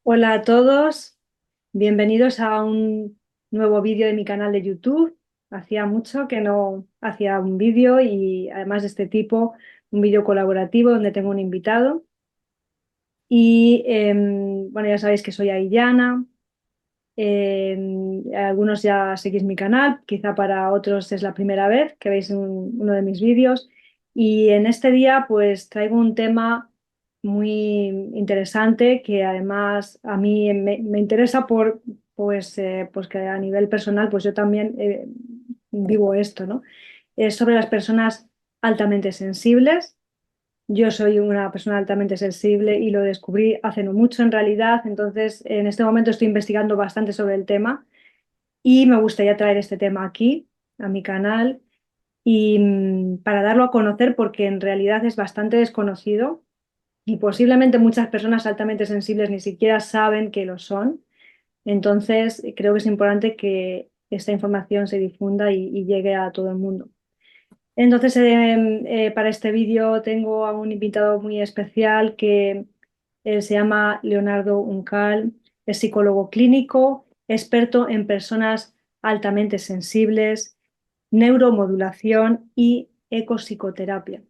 Hola a todos, bienvenidos a un nuevo vídeo de mi canal de YouTube. Hacía mucho que no hacía un vídeo y además de este tipo, un vídeo colaborativo donde tengo un invitado. Y bueno, ya sabéis que soy Aillana. Algunos ya seguís mi canal, quizá para otros es la primera vez que veis uno de mis vídeos. Y en este día pues traigo un tema muy interesante que además a mí me interesa pues que a nivel personal pues yo también vivo esto, ¿no? Es sobre las personas altamente sensibles. Yo soy una persona altamente sensible y lo descubrí hace no mucho en realidad, entonces en este momento estoy investigando bastante sobre el tema y me gustaría traer este tema aquí, a mi canal, y para darlo a conocer porque en realidad es bastante desconocido y posiblemente muchas personas altamente sensibles ni siquiera saben que lo son. Entonces creo que es importante que esta información se difunda y llegue a todo el mundo. Entonces, para este vídeo tengo a un invitado muy especial que se llama Leonardo Uncal, es psicólogo clínico, experto en personas altamente sensibles, neuromodulación y ecopsicoterapia.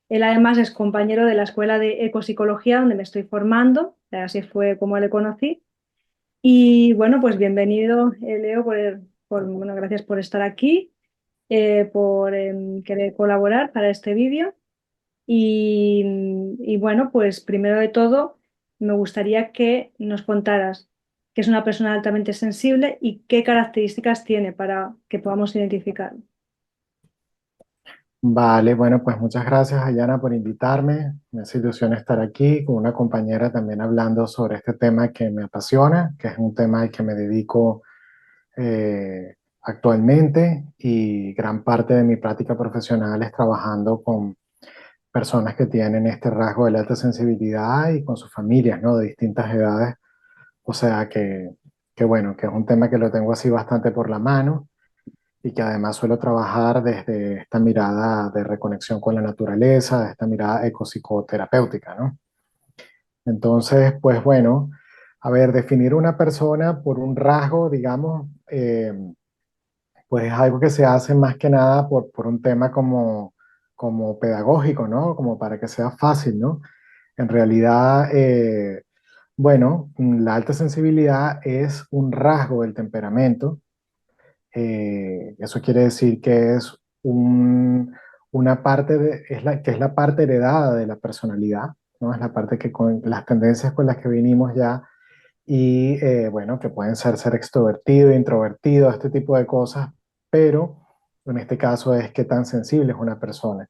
Él además es compañero de la Escuela de Ecopsicología donde me estoy formando, así fue como le conocí. Y bueno, pues bienvenido, Leo, bueno, gracias por estar aquí, por querer colaborar para este vídeo. Y bueno, pues primero de todo, me gustaría que nos contaras qué es una persona altamente sensible y qué características tiene para que podamos identificarlo. Vale, bueno, pues muchas gracias, Ayana, por invitarme. Me hace ilusión estar aquí con una compañera también hablando sobre este tema que me apasiona, que es un tema al que me dedico actualmente y gran parte de mi práctica profesional es trabajando con personas que tienen este rasgo de la alta sensibilidad y con sus familias, ¿no? De distintas edades. O sea que bueno, que es un tema que lo tengo así bastante por la mano y que además suelo trabajar desde esta mirada de reconexión con la naturaleza, esta mirada ecopsicoterapéutica, ¿no? Entonces, pues bueno, a ver, definir una persona por un rasgo, digamos, pues es algo que se hace más que nada por un tema como pedagógico, ¿no? Como para que sea fácil, ¿no? En realidad, bueno, la alta sensibilidad es un rasgo del temperamento. Eso quiere decir que es una parte que es la parte heredada de la personalidad, ¿no? Es la parte que con las tendencias con las que vinimos ya y bueno, que pueden ser extrovertido, introvertido, este tipo de cosas, pero en este caso es qué tan sensible es una persona.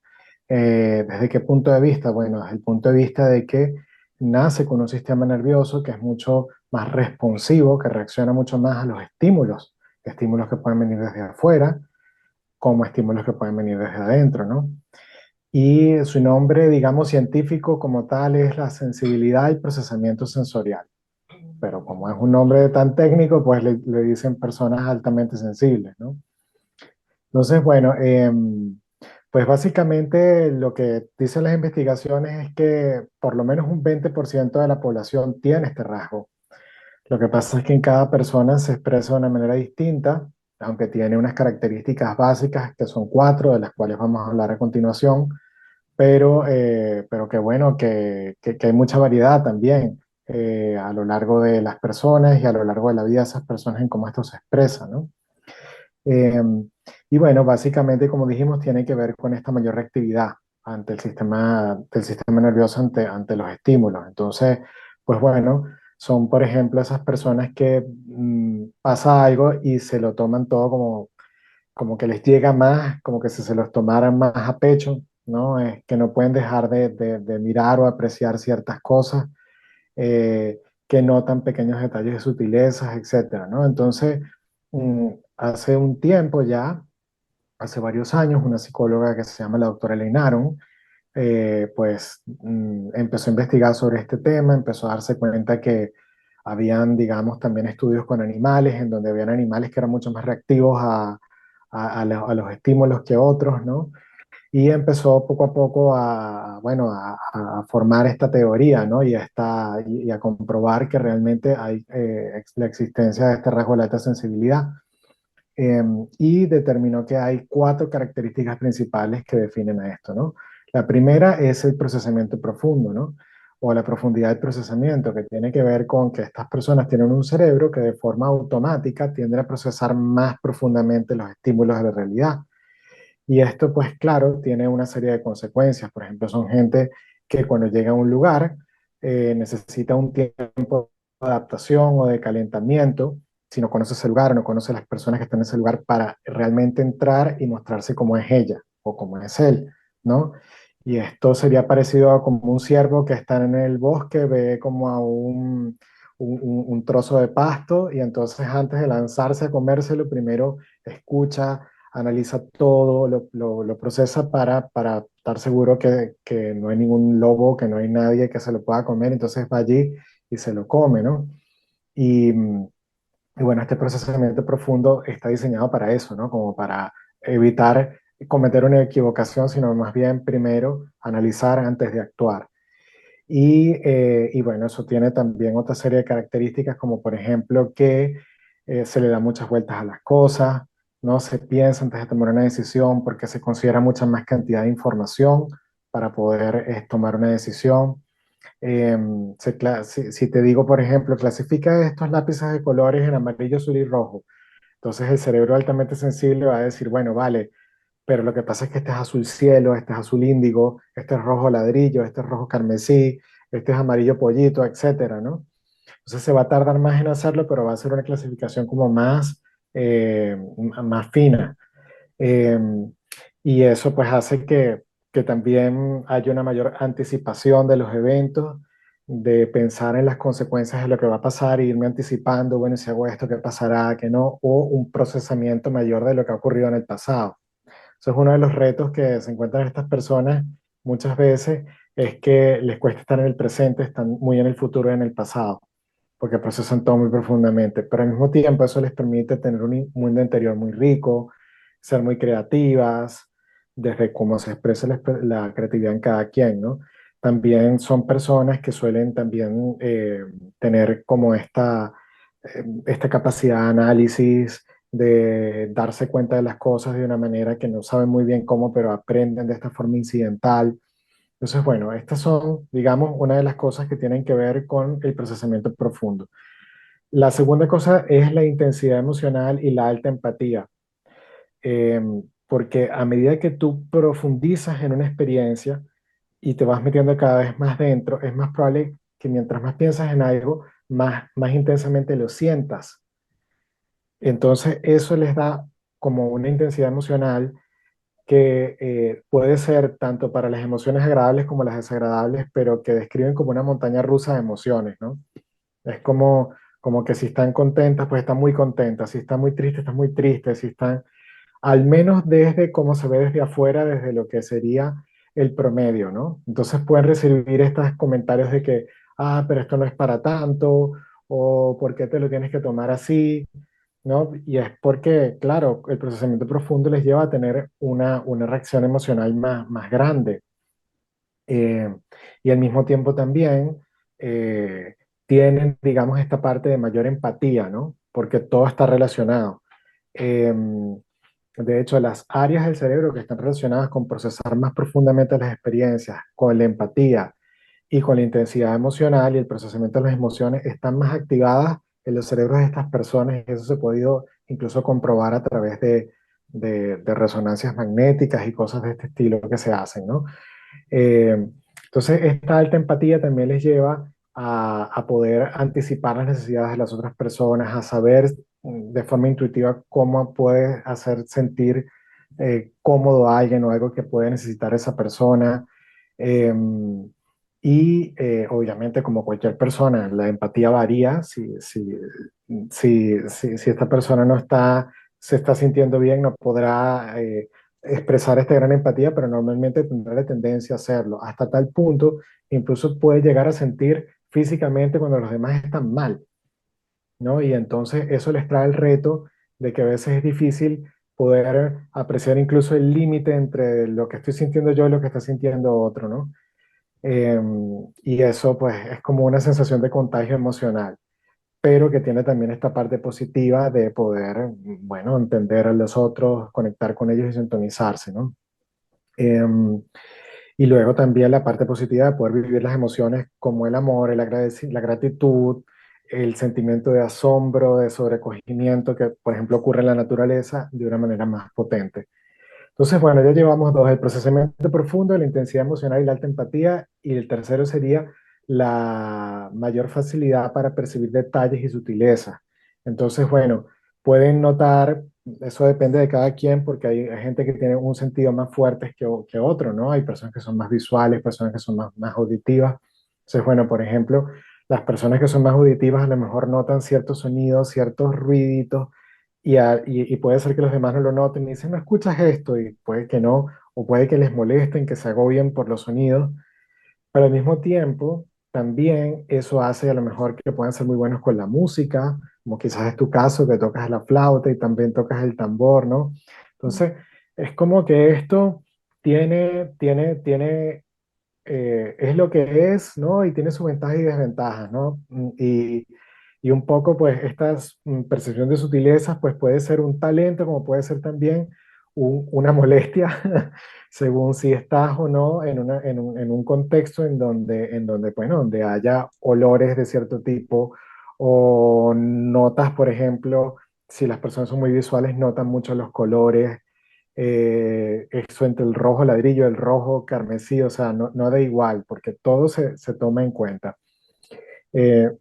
¿Desde qué punto de vista? Bueno, desde el punto de vista de que nace con un sistema nervioso que es mucho más responsivo, que reacciona mucho más a los estímulos que pueden venir desde afuera, como estímulos que pueden venir desde adentro, ¿no? Y su nombre, digamos, científico como tal es la sensibilidad y procesamiento sensorial, pero como es un nombre tan técnico, pues le dicen personas altamente sensibles, ¿no? Entonces, bueno, pues básicamente lo que dicen las investigaciones es que por lo menos un 20% de la población tiene este rasgo. Lo que pasa es que en cada persona se expresa de una manera distinta, aunque tiene unas características básicas que son cuatro, de las cuales vamos a hablar a continuación, pero que bueno, que hay mucha variedad también a lo largo de las personas y a lo largo de la vida de esas personas en cómo esto se expresa, ¿no? Eh, y bueno, básicamente, como dijimos, tiene que ver con esta mayor reactividad ante del sistema nervioso ante los estímulos. Entonces, pues bueno, son, por ejemplo, esas personas que pasa algo y se lo toman todo como que les llega más, como que si se los tomaran más a pecho, ¿no? Es que no pueden dejar de mirar o apreciar ciertas cosas, que notan pequeños detalles de sutilezas, etcétera, ¿no? Entonces, hace un tiempo ya, hace varios años, una psicóloga que se llama la doctora Elaine Aron, pues empezó a investigar sobre este tema, empezó a darse cuenta que habían, digamos, también estudios con animales, en donde habían animales que eran mucho más reactivos a los estímulos que otros, ¿no? y empezó poco a poco bueno, a formar esta teoría, ¿no? Y a comprobar que realmente hay la existencia de este rasgo de la alta sensibilidad. Y determinó que hay cuatro características principales que definen a esto, ¿no? La primera es el procesamiento profundo, ¿no? O la profundidad del procesamiento, que tiene que ver con que estas personas tienen un cerebro que de forma automática tiende a procesar más profundamente los estímulos de la realidad. Y esto, pues claro, tiene una serie de consecuencias. Por ejemplo, son gente que cuando llega a un lugar necesita un tiempo de adaptación o de calentamiento, si no conoce ese lugar o no conoce las personas que están en ese lugar para realmente entrar y mostrarse como es ella o como es él, ¿no? Y esto sería parecido a como un ciervo que está en el bosque, ve como a un trozo de pasto y entonces antes de lanzarse a comérselo, primero escucha, analiza todo, lo procesa para estar seguro que no hay ningún lobo, que no hay nadie que se lo pueda comer, entonces va allí y se lo come, ¿no? Y, y bueno, este procesamiento profundo está diseñado para eso, ¿no? Como para evitar cometer una equivocación, sino más bien primero analizar antes de actuar. Y bueno, eso tiene también otra serie de características, como por ejemplo que se le da muchas vueltas a las cosas, no se piensa antes de tomar una decisión porque se considera mucha más cantidad de información para poder tomar una decisión. Si te digo, por ejemplo, clasifica estos lápices de colores en amarillo, azul y rojo, entonces el cerebro altamente sensible va a decir, bueno, vale, pero lo que pasa es que este es azul cielo, este es azul índigo, este es rojo ladrillo, este es rojo carmesí, este es amarillo pollito, etcétera, ¿no? Entonces se va a tardar más en hacerlo, pero va a ser una clasificación como más fina. Eh, y eso pues hace que también haya una mayor anticipación de los eventos, de pensar en las consecuencias de lo que va a pasar e irme anticipando, bueno, si hago esto, ¿qué pasará? ¿Qué no? O un procesamiento mayor de lo que ha ocurrido en el pasado. Eso es uno de los retos que se encuentran estas personas muchas veces, es que les cuesta estar en el presente, están muy en el futuro y en el pasado, porque procesan todo muy profundamente, pero al mismo tiempo eso les permite tener un mundo interior muy rico, ser muy creativas, desde cómo se expresa la creatividad en cada quien, ¿no? También son personas que suelen también tener como esta capacidad de análisis, de darse cuenta de las cosas de una manera que no saben muy bien cómo, pero aprenden de esta forma incidental. Entonces, bueno, estas son, digamos, una de las cosas que tienen que ver con el procesamiento profundo. La segunda cosa es la intensidad emocional y la alta empatía. Eh, Porque a medida que tú profundizas en una experiencia y te vas metiendo cada vez más dentro, es más probable que mientras más piensas en algo, más intensamente lo sientas. Entonces, eso les da como una intensidad emocional que puede ser tanto para las emociones agradables como las desagradables, pero que describen como una montaña rusa de emociones, ¿no? Es como que si están contentas, pues están muy contentas, si están muy tristes, están muy tristes, si están, al menos desde cómo se ve desde afuera, desde lo que sería el promedio, ¿no? Entonces pueden recibir estos comentarios de que, pero esto no es para tanto, o ¿por qué te lo tienes que tomar así? ¿No? Y es porque, claro, el procesamiento profundo les lleva a tener una reacción emocional más grande. Eh, y al mismo tiempo también tienen, digamos, esta parte de mayor empatía, ¿no? Porque todo está relacionado. Eh, de hecho, las áreas del cerebro que están relacionadas con procesar más profundamente las experiencias, con la empatía y con la intensidad emocional y el procesamiento de las emociones están más activadas en los cerebros de estas personas y eso se ha podido incluso comprobar a través de resonancias magnéticas y cosas de este estilo que se hacen, ¿no? Eh, entonces, esta alta empatía también les lleva a poder anticipar las necesidades de las otras personas, a saber de forma intuitiva cómo puede hacer sentir cómodo a alguien o algo que puede necesitar esa persona. Eh, Obviamente, como cualquier persona, la empatía varía. Si esta persona no se está sintiendo bien, no podrá expresar esta gran empatía, pero normalmente tendrá la tendencia a hacerlo, hasta tal punto que incluso puede llegar a sentir físicamente cuando los demás están mal, ¿no? Y entonces eso les trae el reto de que a veces es difícil poder apreciar incluso el límite entre lo que estoy sintiendo yo y lo que está sintiendo otro, ¿no? Eh, y eso pues es como una sensación de contagio emocional, pero que tiene también esta parte positiva de poder, bueno, entender a los otros, conectar con ellos y sintonizarse, ¿no? Y luego también la parte positiva de poder vivir las emociones como el amor, la gratitud, el sentimiento de asombro, de sobrecogimiento que, por ejemplo, ocurre en la naturaleza de una manera más potente. Entonces, bueno, ya llevamos dos, el procesamiento profundo, la intensidad emocional y la alta empatía, y el tercero sería la mayor facilidad para percibir detalles y sutilezas. Entonces, bueno, pueden notar, eso depende de cada quien, porque hay gente que tiene un sentido más fuerte que otro, ¿no? Hay personas que son más visuales, personas que son más auditivas. Entonces, bueno, por ejemplo, las personas que son más auditivas a lo mejor notan ciertos sonidos, ciertos ruiditos y puede ser que los demás no lo noten y dicen, no escuchas esto, y puede que no, o puede que les molesten, que se agobien por los sonidos, pero al mismo tiempo también eso hace a lo mejor que puedan ser muy buenos con la música, como quizás es tu caso, que tocas la flauta y también tocas el tambor, ¿no? Entonces, es como que esto es lo que es, ¿no? Y tiene sus ventajas y desventajas, ¿no? Y un poco, pues, esta percepción de sutilezas, pues, puede ser un talento, como puede ser también una molestia, según si estás o no en un contexto en donde, bueno, donde haya olores de cierto tipo, o notas, por ejemplo, si las personas son muy visuales, notan mucho los colores, eso entre el rojo ladrillo, el rojo carmesí, o sea, no da igual, porque todo se toma en cuenta.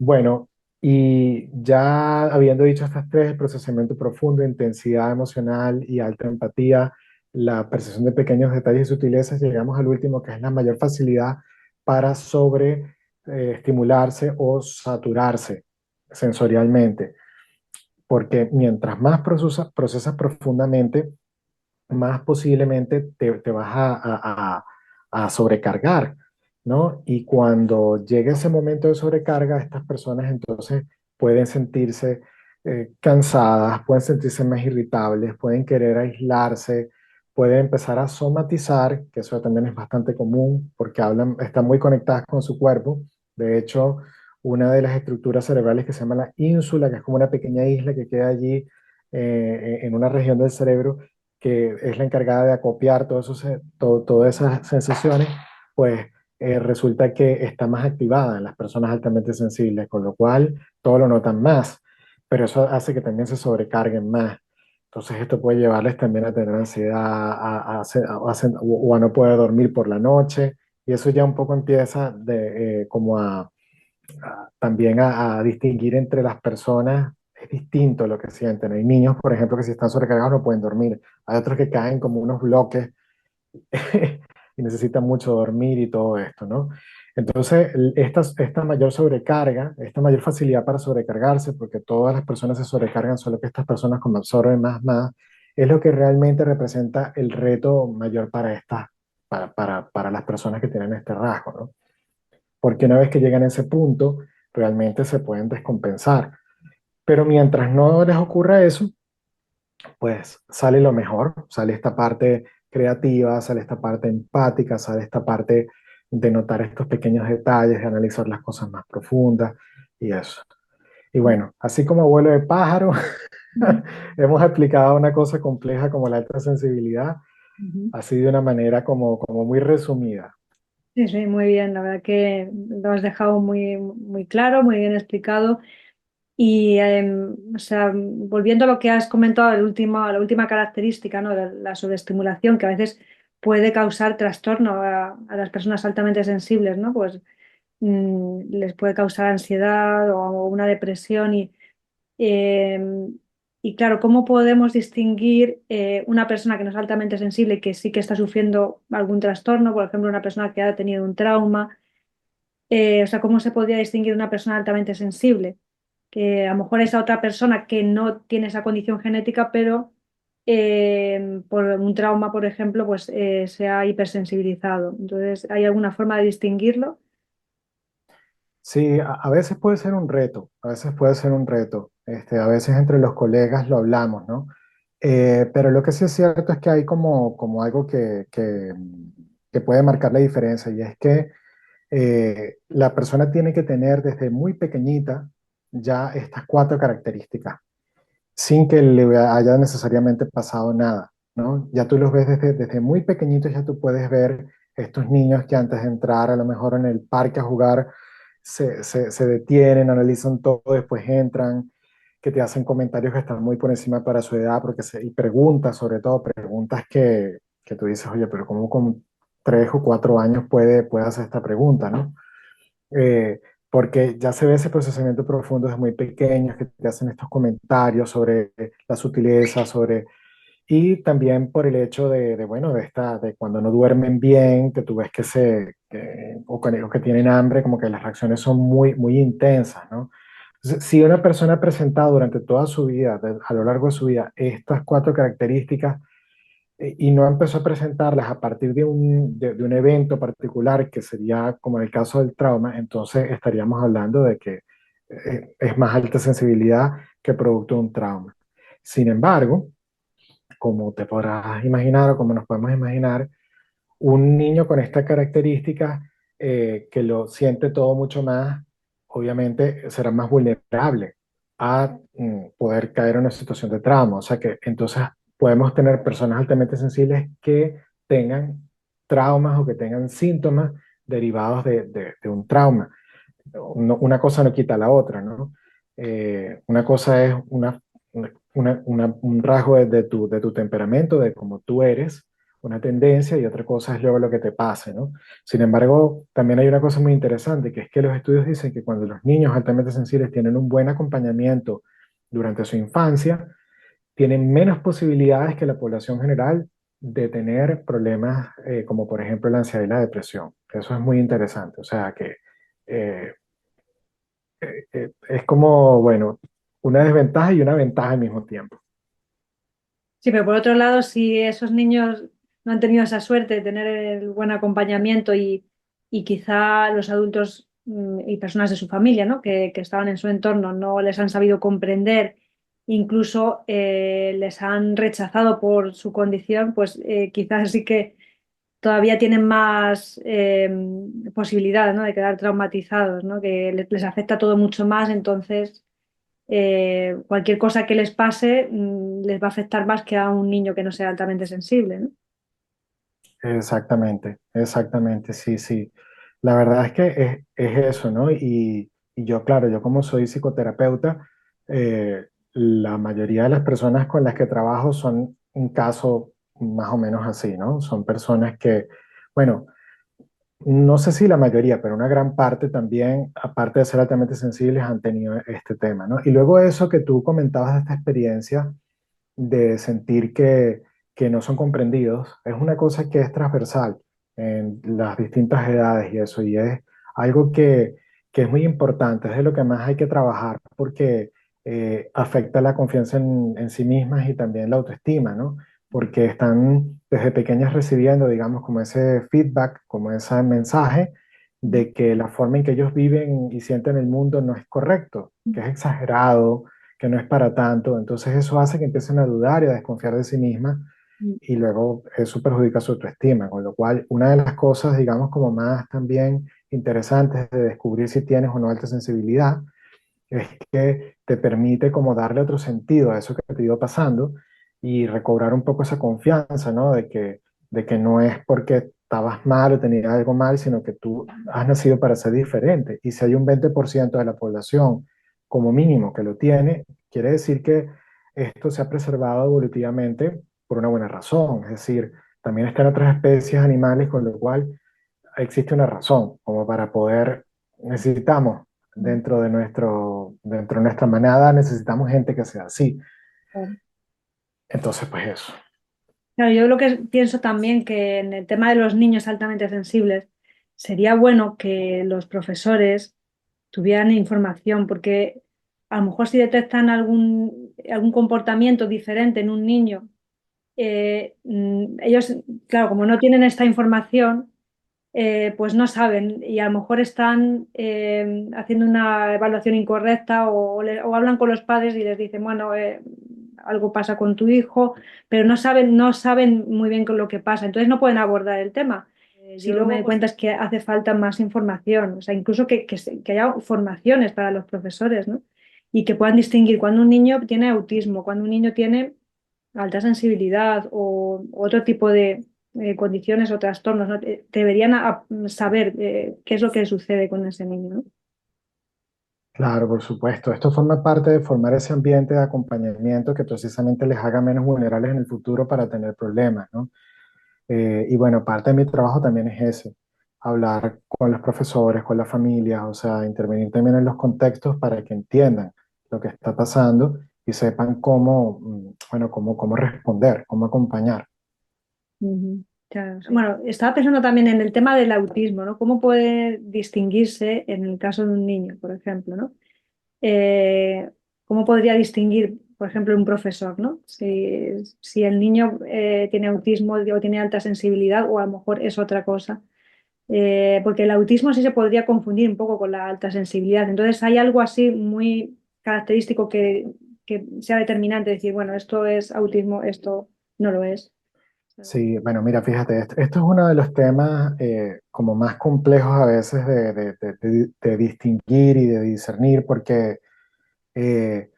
Bueno, y ya habiendo dicho estas tres, el procesamiento profundo, intensidad emocional y alta empatía, la percepción de pequeños detalles y sutilezas, llegamos al último, que es la mayor facilidad para estimularse o saturarse sensorialmente, porque mientras más procesas profundamente, más posiblemente te vas a sobrecargar, ¿no? Y cuando llega ese momento de sobrecarga, estas personas entonces pueden sentirse cansadas, pueden sentirse más irritables, pueden querer aislarse, pueden empezar a somatizar, que eso también es bastante común porque están muy conectadas con su cuerpo. De hecho, una de las estructuras cerebrales que se llama la ínsula, que es como una pequeña isla que queda allí en una región del cerebro, que es la encargada de acopiar todas esas sensaciones, pues resulta que está más activada en las personas altamente sensibles, con lo cual todo lo notan más, pero eso hace que también se sobrecarguen más. Entonces esto puede llevarles también a tener ansiedad, o a no poder dormir por la noche, y eso ya un poco empieza como también a distinguir entre las personas. Es distinto lo que sienten. Hay niños, por ejemplo, que si están sobrecargados no pueden dormir. Hay otros que caen como unos bloques y necesitan mucho dormir y todo esto, ¿no? Entonces, esta mayor sobrecarga, esta mayor facilidad para sobrecargarse, porque todas las personas se sobrecargan, solo que estas personas como absorben más, es lo que realmente representa el reto mayor para las personas que tienen este rasgo, ¿no? Porque una vez que llegan a ese punto, realmente se pueden descompensar. Pero mientras no les ocurra eso, pues sale lo mejor, sale esta parte creativa, sale esta parte empática, sale esta parte de notar estos pequeños detalles, de analizar las cosas más profundas y eso. Y bueno, así como vuelo de pájaro, Ujú, hemos explicado una cosa compleja como la alta sensibilidad, ujú. así de una manera como muy resumida. Sí, sí, muy bien. La verdad que lo has dejado muy, muy claro, muy bien explicado. Y, o sea, volviendo a lo que has comentado, la última característica, ¿no? La sobreestimulación, que a veces puede causar trastorno a las personas altamente sensibles, ¿no? Pues les puede causar ansiedad o una depresión. Eh, y claro, ¿cómo podemos distinguir una persona que no es altamente sensible y que sí que está sufriendo algún trastorno? Por ejemplo, una persona que ha tenido un trauma. O sea, ¿cómo se podría distinguir una persona altamente sensible? Que a lo mejor esa otra persona que no tiene esa condición genética, pero por un trauma, por ejemplo, pues se ha hipersensibilizado. Entonces, ¿hay alguna forma de distinguirlo? Sí, a veces puede ser un reto, a veces puede ser un reto. A veces entre los colegas lo hablamos, ¿no? Pero lo que sí es cierto es que hay como algo que puede marcar la diferencia y es que la persona tiene que tener desde muy pequeñita ya estas cuatro características, sin que le haya necesariamente pasado nada, ¿no? Ya tú los ves desde muy pequeñitos, ya tú puedes ver estos niños que antes de entrar a lo mejor en el parque a jugar, se detienen, analizan todo, después entran, que te hacen comentarios que están muy por encima para su edad, y preguntas, sobre todo preguntas que tú dices, oye, pero ¿cómo con 3 o 4 años puede hacer esta pregunta, ¿no? eh, Porque ya se ve ese procesamiento profundo desde muy pequeños que te hacen estos comentarios sobre la sutileza, y también por el hecho bueno, de cuando no duermen bien, que tú ves o que tienen hambre, como que las reacciones son muy, muy intensas, ¿no? Entonces, si una persona ha presentado durante toda su vida, a lo largo de su vida, estas cuatro características, y no empezó a presentarlas a partir de un evento particular, que sería como en el caso del trauma, entonces estaríamos hablando de que es más alta sensibilidad que producto de un trauma. Sin embargo, como te podrás imaginar o como nos podemos imaginar, un niño con esta característica que lo siente todo mucho más, obviamente será más vulnerable a poder caer en una situación de trauma. O sea que entonces podemos tener personas altamente sensibles que tengan traumas o que tengan síntomas derivados de un trauma. Una cosa no quita la otra, ¿no? Una cosa es un rasgo de tu temperamento, de cómo tú eres, una tendencia, y otra cosa es luego lo que te pase, ¿no? Sin embargo, también hay una cosa muy interesante, que es que los estudios dicen que cuando los niños altamente sensibles tienen un buen acompañamiento durante su infancia, tienen menos posibilidades que la población general de tener problemas como por ejemplo la ansiedad y la depresión. Eso es muy interesante. O sea que eh, es como, bueno, una desventaja y una ventaja al mismo tiempo. Sí, pero por otro lado, si esos niños no han tenido esa suerte de tener el buen acompañamiento y quizá los adultos y personas de su familia, ¿no? que estaban en su entorno no les han sabido comprender, incluso les han rechazado por su condición, pues quizás sí que todavía tienen más posibilidades, ¿no? de quedar traumatizados, ¿no? que les afecta todo mucho más, entonces cualquier cosa que les pase les va a afectar más que a un niño que no sea altamente sensible, ¿no? Exactamente, exactamente, sí, sí. La verdad es que es eso, ¿no? Y yo, claro, yo como soy psicoterapeuta, la mayoría de las personas con las que trabajo son un caso más o menos así, ¿no? Son personas que, bueno, no sé si la mayoría, pero una gran parte también, aparte de ser altamente sensibles, han tenido este tema, ¿no? Y luego eso que tú comentabas de esta experiencia de sentir que no son comprendidos, es una cosa que es transversal en las distintas edades y eso, y es algo que es muy importante, es de lo que más hay que trabajar porque afecta la confianza en sí mismas y también la autoestima, ¿no? Porque están desde pequeñas recibiendo, digamos, como ese feedback, como ese mensaje de que la forma en que ellos viven y sienten el mundo no es correcto, que es exagerado, que no es para tanto. Entonces eso hace que empiecen a dudar y a desconfiar de sí mismas, y luego eso perjudica su autoestima, con lo cual una de las cosas, digamos, como más también interesantes de descubrir si tienes o no alta sensibilidad, es que te permite como darle otro sentido a eso que te ha ido pasando y recobrar un poco esa confianza, ¿no? De que no es porque estabas mal o tenías algo mal, sino que tú has nacido para ser diferente. Y si hay un 20% de la población como mínimo que lo tiene, quiere decir que esto se ha preservado evolutivamente por una buena razón. Es decir, también están otras especies animales, con lo cual existe una razón como para poder, necesitamos dentro de nuestra manada, necesitamos gente que sea así. Claro. Entonces, pues eso. Claro, yo lo que pienso también que en el tema de los niños altamente sensibles sería bueno que los profesores tuvieran información, porque a lo mejor si detectan algún comportamiento diferente en un niño, ellos, claro, como no tienen esta información, pues no saben y a lo mejor están haciendo una evaluación incorrecta o hablan con los padres y les dicen, bueno, algo pasa con tu hijo, pero no saben muy bien con lo que pasa, entonces no pueden abordar el tema. Si yo luego me doy cuenta es que hace falta más información, o sea, incluso que haya formaciones para los profesores, ¿no? Y que puedan distinguir cuando un niño tiene autismo, cuando un niño tiene alta sensibilidad o otro tipo de condiciones o trastornos, ¿no? Deberían saber qué es lo que sucede con ese niño, ¿no? Claro, por supuesto. Esto forma parte de formar ese ambiente de acompañamiento que precisamente les haga menos vulnerables en el futuro para tener problemas, ¿no? Y bueno, parte de mi trabajo también es ese, hablar con los profesores, con las familias, o sea, intervenir también en los contextos para que entiendan lo que está pasando y sepan cómo, bueno, cómo responder, cómo acompañar. Ujú, claro, sí. Bueno, estaba pensando también en el tema del autismo, ¿no? ¿Cómo puede distinguirse en el caso de un niño, por ejemplo, ¿no? Eh, ¿Cómo podría distinguir, por ejemplo, un profesor, ¿no? Si el niño tiene autismo o tiene alta sensibilidad o a lo mejor es otra cosa. Porque el autismo sí se podría confundir un poco con la alta sensibilidad. Entonces hay algo así muy característico que sea determinante, decir, bueno, esto es autismo, esto no lo es. Sí, bueno, mira, fíjate, esto es uno de los temas como más complejos a veces de distinguir y de discernir, porque eh,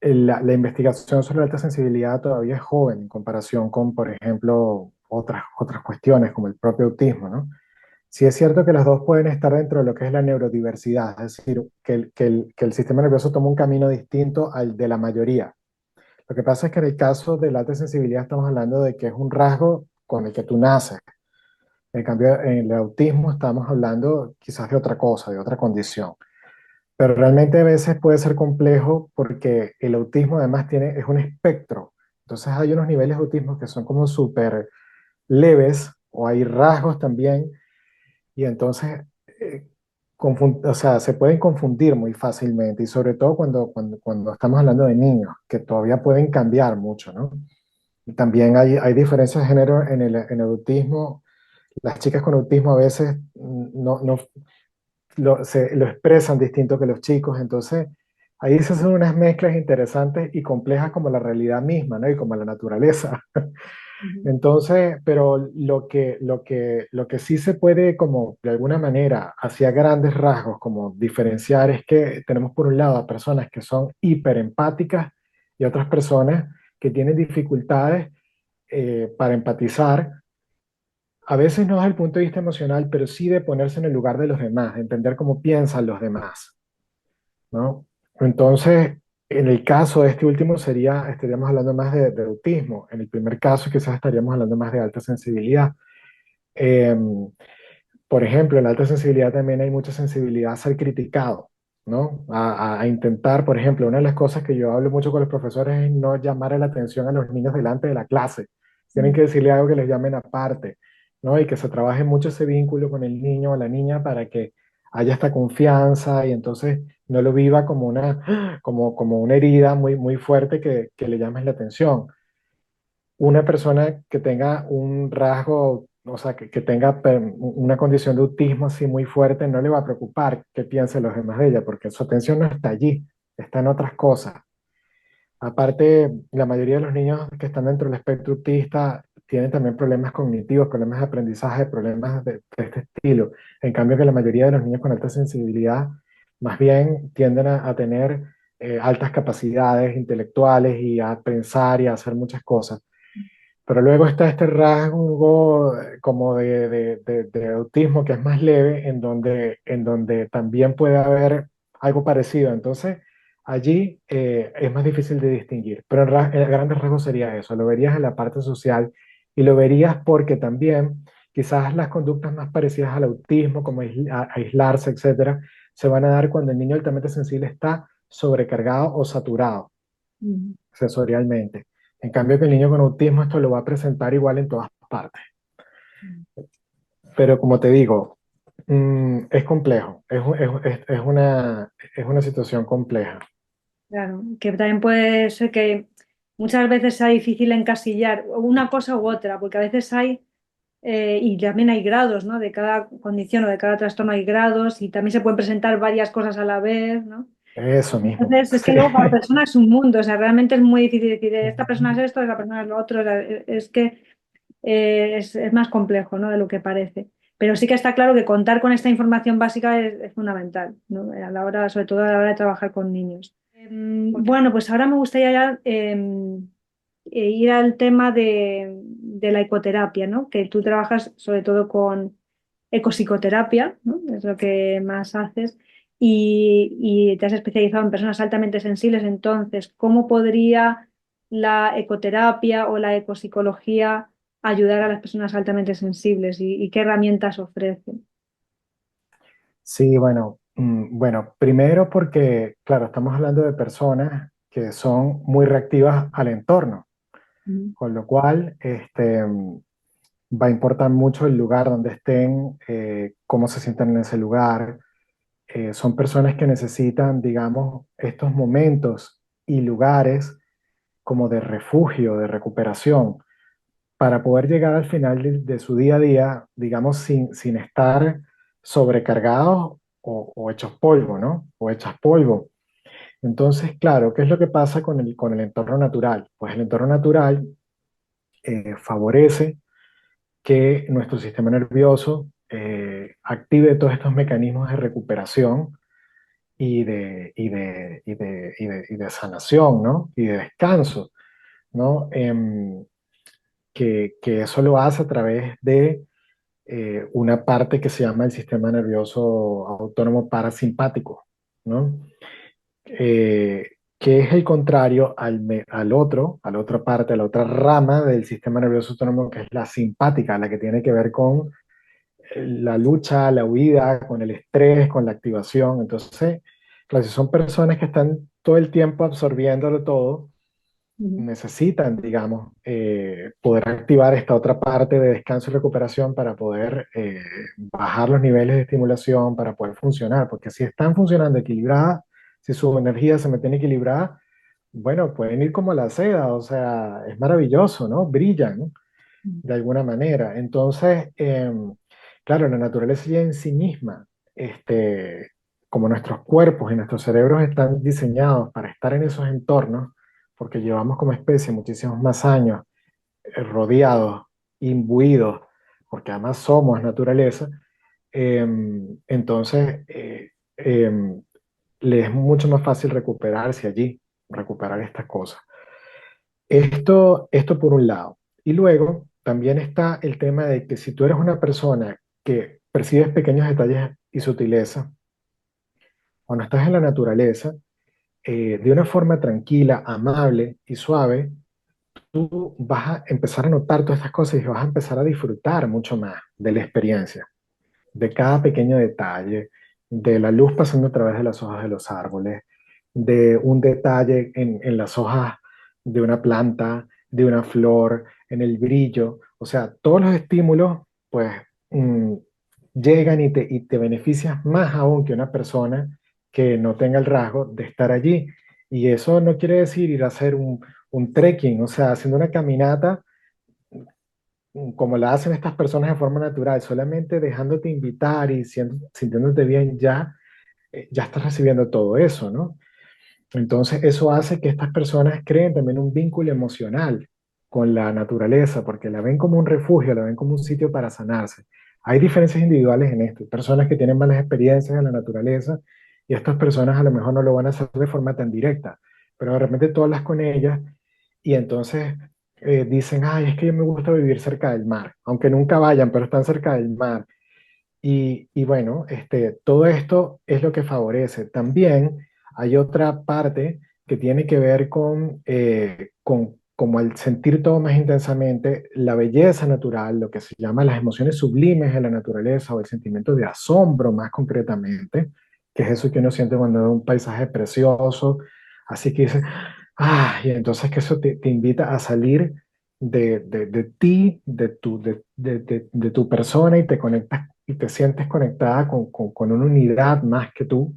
la investigación sobre la alta sensibilidad todavía es joven en comparación con, por ejemplo, otras cuestiones como el propio autismo, ¿no? Sí es cierto que las dos pueden estar dentro de lo que es la neurodiversidad, es decir, que el sistema nervioso toma un camino distinto al de la mayoría. Lo que pasa es que en el caso de la alta sensibilidad estamos hablando de que es un rasgo con el que tú naces. En cambio, en el autismo estamos hablando quizás de otra cosa, de otra condición. Pero realmente a veces puede ser complejo porque el autismo además es un espectro. Entonces hay unos niveles de autismo que son como súper leves o hay rasgos también y entonces o sea, se pueden confundir muy fácilmente y sobre todo cuando estamos hablando de niños que todavía pueden cambiar mucho, ¿no? Y también hay diferencias de género en el autismo. Las chicas con autismo a veces no lo expresan distinto que los chicos, entonces ahí se hacen unas mezclas interesantes y complejas como la realidad misma, ¿no? Y como la naturaleza. Ujú. Entonces, pero lo que sí se puede como de alguna manera, hacia grandes rasgos, como diferenciar es que tenemos por un lado a personas que son hiperempáticas y otras personas que tienen dificultades para empatizar, a veces no desde el punto de vista emocional, pero sí de ponerse en el lugar de los demás, de entender cómo piensan los demás, ¿no? Entonces, en el caso de este último estaríamos hablando más de autismo. En el primer caso quizás estaríamos hablando más de alta sensibilidad. Eh, por ejemplo, en la alta sensibilidad también hay mucha sensibilidad a ser criticado, ¿no? A intentar, por ejemplo, una de las cosas que yo hablo mucho con los profesores es no llamar la atención a los niños delante de la clase. Tienen que decirle algo que les llamen aparte, ¿no? Y que se trabaje mucho ese vínculo con el niño o la niña para que haya esta confianza y entonces no lo viva como una herida muy, muy fuerte que le llames la atención. Una persona que tenga un rasgo, o sea, que tenga una condición de autismo así muy fuerte, no le va a preocupar qué piensen los demás de ella, porque su atención no está allí, está en otras cosas. Aparte, la mayoría de los niños que están dentro del espectro autista tienen también problemas cognitivos, problemas de aprendizaje, problemas de este estilo. En cambio, que la mayoría de los niños con alta sensibilidad más bien tienden a tener altas capacidades intelectuales y a pensar y a hacer muchas cosas. Pero luego está este rasgo como de autismo que es más leve, en donde también puede haber algo parecido. Entonces, allí es más difícil de distinguir. Pero en grandes rasgos sería eso. Lo verías en la parte social y lo verías porque también quizás las conductas más parecidas al autismo, como aislarse, etcétera, se van a dar cuando el niño altamente sensible está sobrecargado o saturado Ujú. sensorialmente. En cambio, que el niño con autismo esto lo va a presentar igual en todas partes. Pero como te digo, es complejo, es una situación compleja. Claro, que también puede ser que muchas veces sea difícil encasillar una cosa u otra, porque a veces hay, y también hay grados, ¿no? De cada condición o de cada trastorno hay grados y también se pueden presentar varias cosas a la vez, ¿no? Eso mismo. Entonces, es que luego cada persona es un mundo, o sea, realmente es muy difícil decir, esta persona es esto, esta persona es lo otro, o sea, es que es más complejo, ¿no? De lo que parece. Pero sí que está claro que contar con esta información básica es fundamental, ¿no? A la hora, sobre todo a la hora de trabajar con niños. Bueno, pues ahora me gustaría ya, ir al tema de la ecoterapia, ¿no? Que tú trabajas sobre todo con ecopsicoterapia, ¿no? Es lo que más haces. Y te has especializado en personas altamente sensibles. Entonces, ¿cómo podría la ecoterapia o la ecopsicología ayudar a las personas altamente sensibles y qué herramientas ofrecen? Sí, bueno, bueno, primero porque, claro, estamos hablando de personas que son muy reactivas al entorno, Ujú, con lo cual va a importar mucho el lugar donde estén, cómo se sientan en ese lugar. Son personas que necesitan, digamos, estos momentos y lugares como de refugio, de recuperación, para poder llegar al final de su día a día, digamos, sin estar sobrecargados o hechos polvo, ¿no? O hechas polvo. Entonces, claro, ¿qué es lo que pasa con el entorno natural? Pues el entorno natural favorece que nuestro sistema nervioso active todos estos mecanismos de recuperación y de sanación, ¿no? Y de descanso, ¿no? Que eso lo hace a través de una parte que se llama el sistema nervioso autónomo parasimpático, ¿no? Que es el contrario al otro, a la otra parte, a la otra rama del sistema nervioso autónomo, que es la simpática, la que tiene que ver con la lucha, la huida, con el estrés, con la activación. Entonces, claro, si son personas que están todo el tiempo absorbiéndolo todo, ujú, necesitan, digamos, poder activar esta otra parte de descanso y recuperación para poder bajar los niveles de estimulación, para poder funcionar, porque si están funcionando equilibradas, si su energía se mantiene equilibrada, bueno, pueden ir como la seda, o sea, es maravilloso, ¿no? Brillan ujú, de alguna manera. Entonces, claro, la naturaleza ya en sí misma, como nuestros cuerpos y nuestros cerebros están diseñados para estar en esos entornos, porque llevamos como especie muchísimos más años rodeados, imbuidos, porque además somos naturaleza, entonces le es mucho más fácil recuperarse allí, recuperar estas cosas. Esto por un lado. Y luego también está el tema de que si tú eres una persona que percibes pequeños detalles y sutileza, cuando estás en la naturaleza, de una forma tranquila, amable y suave, tú vas a empezar a notar todas estas cosas y vas a empezar a disfrutar mucho más de la experiencia, de cada pequeño detalle, de la luz pasando a través de las hojas de los árboles, de un detalle en las hojas de una planta, de una flor, en el brillo. O sea, todos los estímulos, pues, mm, llegan y te beneficias más aún que una persona que no tenga el rasgo de estar allí. Y eso no quiere decir ir a hacer un trekking, o sea, haciendo una caminata como la hacen estas personas de forma natural, solamente dejándote invitar y sintiéndote bien ya, ya estás recibiendo todo eso, ¿no? Entonces, eso hace que estas personas creen también un vínculo emocional con la naturaleza, porque la ven como un refugio, la ven como un sitio para sanarse. Hay diferencias individuales en esto. Hay personas que tienen malas experiencias en la naturaleza y estas personas a lo mejor no lo van a hacer de forma tan directa, pero de repente tú hablas con ellas y entonces dicen, ay, es que yo me gusta vivir cerca del mar, aunque nunca vayan, pero están cerca del mar. Y bueno, todo esto es lo que favorece. También hay otra parte que tiene que ver con como el sentir todo más intensamente la belleza natural, lo que se llama las emociones sublimes de la naturaleza o el sentimiento de asombro más concretamente, que es eso que uno siente cuando ve un paisaje precioso, así que dice, ah, y entonces que eso te invita a salir de ti, de tu persona y te conectas y te sientes conectada con una unidad más que tú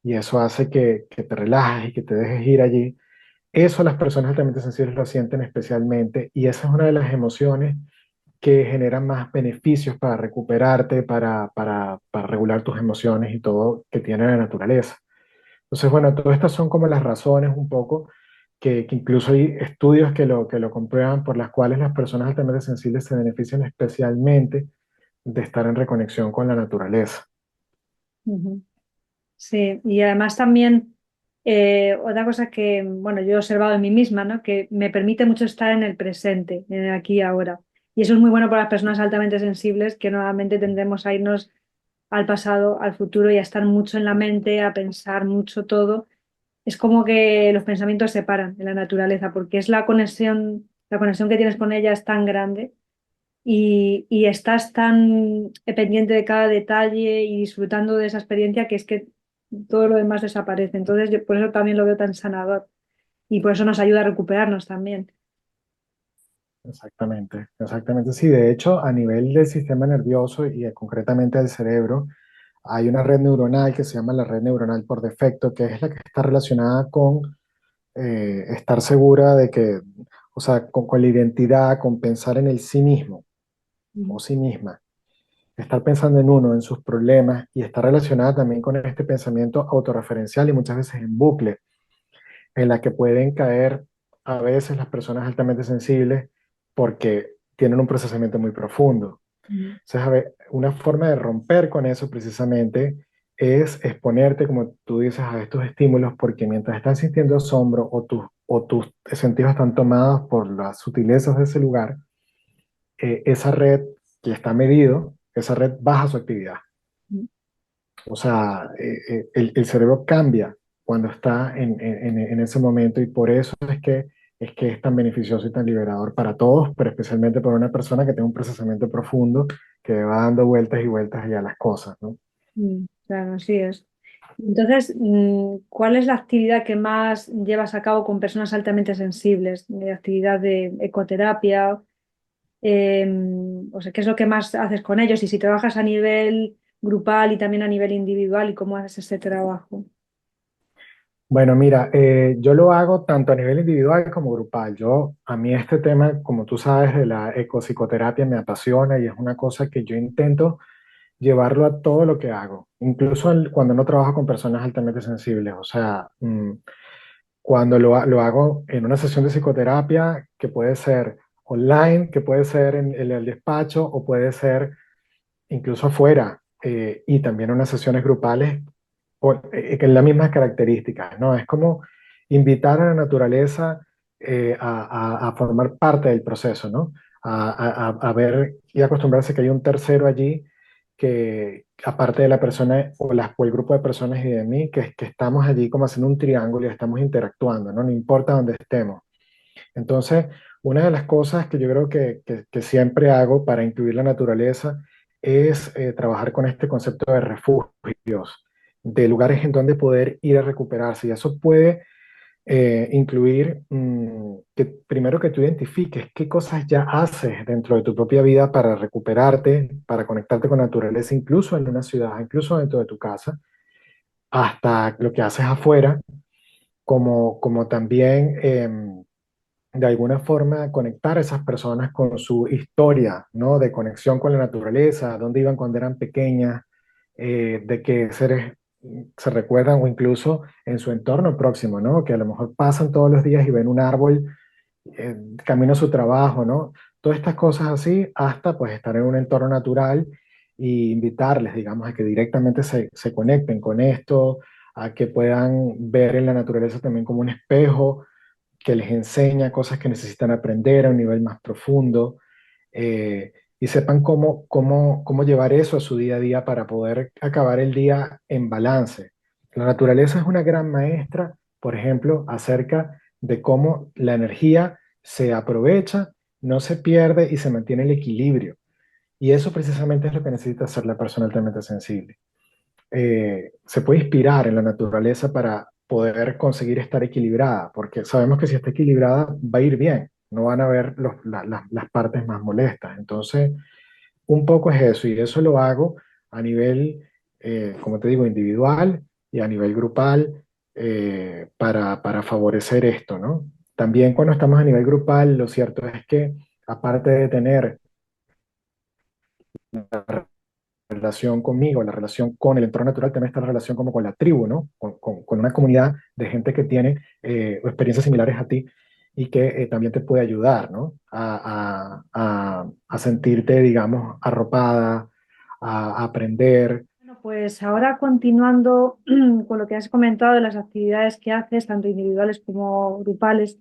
y eso hace que te relajes y que te dejes ir allí. Eso las personas altamente sensibles lo sienten especialmente y esa es una de las emociones que generan más beneficios para recuperarte, para regular tus emociones y todo que tiene la naturaleza. Entonces, bueno, todas estas son como las razones un poco que incluso hay estudios que lo comprueban por las cuales las personas altamente sensibles se benefician especialmente de estar en reconexión con la naturaleza. Ujú. Sí, y además también otra cosa que, bueno, yo he observado en mí misma, ¿no? Que me permite mucho estar en el presente, en el aquí y ahora. Y eso es muy bueno para las personas altamente sensibles, que normalmente tendemos a irnos al pasado, al futuro y a estar mucho en la mente, a pensar mucho todo. Es como que los pensamientos se paran en la naturaleza, porque es la conexión que tienes con ella es tan grande y estás tan pendiente de cada detalle y disfrutando de esa experiencia que es que todo lo demás desaparece. Entonces, yo por eso también lo veo tan sanador y por eso nos ayuda a recuperarnos también. Exactamente, exactamente. Sí, de hecho, a nivel del sistema nervioso y concretamente del cerebro, hay una red neuronal que se llama la red neuronal por defecto, que es la que está relacionada con estar segura de que, o sea, con la identidad, con pensar en el sí mismo o Ujú. sí misma, estar pensando en uno, en sus problemas y está relacionada también con este pensamiento autorreferencial y muchas veces en bucle, en la que pueden caer a veces las personas altamente sensibles porque tienen un procesamiento muy profundo. Ujú. Entonces, a ver, una forma de romper con eso precisamente es exponerte, como tú dices, a estos estímulos, porque mientras estás sintiendo asombro o tus sentidos están tomados por las sutilezas de ese lugar, esa red que está medido, esa red baja su actividad. O sea, el cerebro cambia cuando está en ese momento y por eso es que es tan beneficioso y tan liberador para todos, pero especialmente para una persona que tiene un procesamiento profundo que va dando vueltas y vueltas ya a las cosas, ¿no? Claro, así es. Entonces, ¿cuál es la actividad que más llevas a cabo con personas altamente sensibles? ¿De actividad de ecoterapia? O sea, ¿qué es lo que más haces con ellos? Y si trabajas a nivel grupal y también a nivel individual, ¿y cómo haces ese trabajo? Bueno, mira, yo lo hago tanto a nivel individual como grupal. A mí este tema, como tú sabes, de la ecopsicoterapia me apasiona y es una cosa que yo intento llevarlo a todo lo que hago, incluso cuando no trabajo con personas altamente sensibles. O sea, cuando lo hago en una sesión de psicoterapia, que puede ser online, que puede ser en el despacho o puede ser incluso afuera, y también unas sesiones grupales con las mismas características, ¿no? Es como invitar a la naturaleza a formar parte del proceso, ¿no? A ver y acostumbrarse que hay un tercero allí que, aparte de la persona o el grupo de personas y de mí, que estamos allí como haciendo un triángulo y estamos interactuando, ¿no? No importa dónde estemos. Entonces, una de las cosas que yo creo que siempre hago para incluir la naturaleza es trabajar con este concepto de refugios, de lugares en donde poder ir a recuperarse. Y eso puede incluir que primero que tú identifiques qué cosas ya haces dentro de tu propia vida para recuperarte, para conectarte con la naturaleza, incluso en una ciudad, incluso dentro de tu casa, hasta lo que haces afuera, como también de alguna forma conectar a esas personas con su historia, ¿no? De conexión con la naturaleza, dónde iban cuando eran pequeñas, de qué seres se recuerdan o incluso en su entorno próximo, ¿no? Que a lo mejor pasan todos los días y ven un árbol camino a su trabajo, ¿no? Todas estas cosas así, hasta pues estar en un entorno natural y invitarles, digamos, a que directamente se conecten con esto, a que puedan ver en la naturaleza también como un espejo que les enseña cosas que necesitan aprender a un nivel más profundo, y sepan cómo llevar eso a su día a día para poder acabar el día en balance. La naturaleza es una gran maestra, por ejemplo, acerca de cómo la energía se aprovecha, no se pierde y se mantiene el equilibrio. Y eso precisamente es lo que necesita hacer la persona altamente sensible. Se puede inspirar en la naturaleza para poder conseguir estar equilibrada, porque sabemos que si está equilibrada va a ir bien, no van a haber las partes más molestas. Entonces, un poco es eso, y eso lo hago a nivel, como te digo, individual y a nivel grupal, para favorecer esto, ¿no? También cuando estamos a nivel grupal, lo cierto es que aparte de tener relación conmigo, la relación con el entorno natural, también está la relación como con la tribu, ¿no? Con una comunidad de gente que tiene experiencias similares a ti y que también te puede ayudar, ¿no? A sentirte, digamos, arropada, a aprender. Bueno, pues ahora continuando con lo que has comentado de las actividades que haces, tanto individuales como grupales,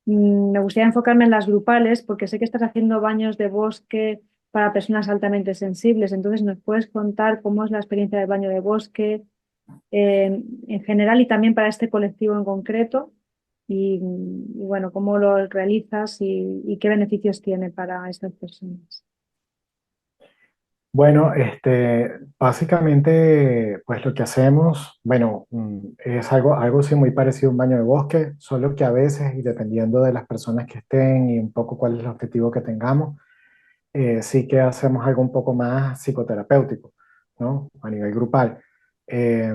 me gustaría enfocarme en las grupales porque sé que estás haciendo baños de bosque para personas altamente sensibles. Entonces, ¿nos puedes contar cómo es la experiencia del baño de bosque en general y también para este colectivo en concreto? Y bueno, cómo lo realizas y qué beneficios tiene para estas personas. Bueno, básicamente, pues lo que hacemos, bueno, es algo sí muy parecido a un baño de bosque, solo que a veces, y dependiendo de las personas que estén y un poco cuál es el objetivo que tengamos, sí que hacemos algo un poco más psicoterapéutico, ¿no? A nivel grupal. Eh,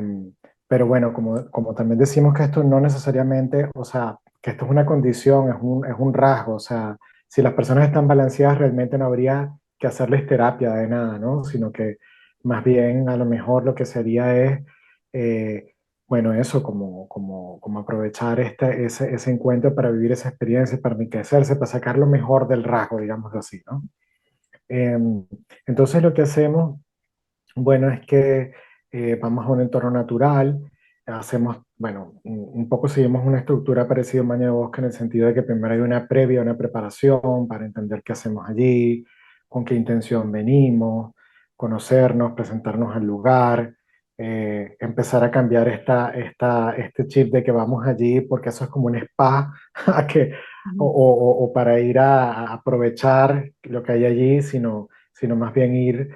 pero bueno, como también decimos que esto no necesariamente, o sea, que esto es una condición, es un rasgo, o sea, si las personas están balanceadas, realmente no habría que hacerles terapia de nada, ¿no? Sino que más bien a lo mejor lo que sería es, bueno, eso, como aprovechar ese encuentro para vivir esa experiencia, para enriquecerse, para sacar lo mejor del rasgo, digamos así, ¿no? Em, entonces lo que hacemos, bueno, es que vamos a un entorno natural, hacemos, bueno, un poco seguimos una estructura parecida a un baño de bosque en el sentido de que primero hay una previa, una preparación para entender qué hacemos allí, con qué intención venimos, conocernos, presentarnos al lugar, empezar a cambiar este chip de que vamos allí porque eso es como un spa, a que, Ujú. o para ir a aprovechar lo que hay allí, sino más bien ir